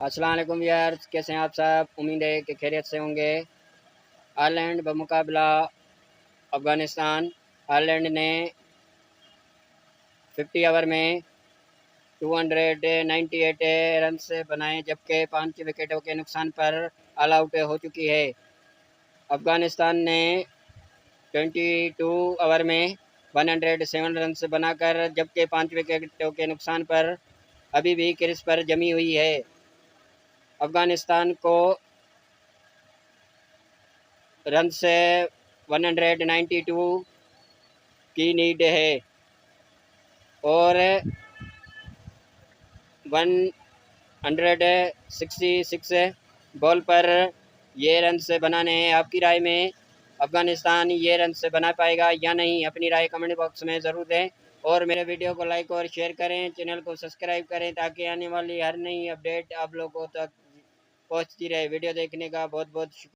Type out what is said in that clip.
अस्सलाम वालेकुम यार, कैसे हैं आप सब? उम्मीद है कि खैरियत से होंगे। आयरलैंड बमुकाबला अफ़गानिस्तान। आयरलैंड ने 50 ओवर में 298 रन बनाए, जबकि 5 विकेटों के नुकसान पर ऑल आउट हो चुकी है। अफ़गानिस्तान ने 22 ओवर में 107 रन बनाकर, जबकि 5 विकेटों के नुकसान पर अभी भी क्रीज पर जमी हुई है। अफ़गानिस्तान को रन से 192 की नीड है और 166 बॉल पर ये रन से बनाने हैं। आपकी राय में अफ़गानिस्तान ये रन से बना पाएगा या नहीं? अपनी राय कमेंट बॉक्स में ज़रूर दें और मेरे वीडियो को लाइक और शेयर करें, चैनल को सब्सक्राइब करें ताकि आने वाली हर नई अपडेट आप लोगों तक पहुंचती रहे। वीडियो देखने का बहुत बहुत शुक्रिया।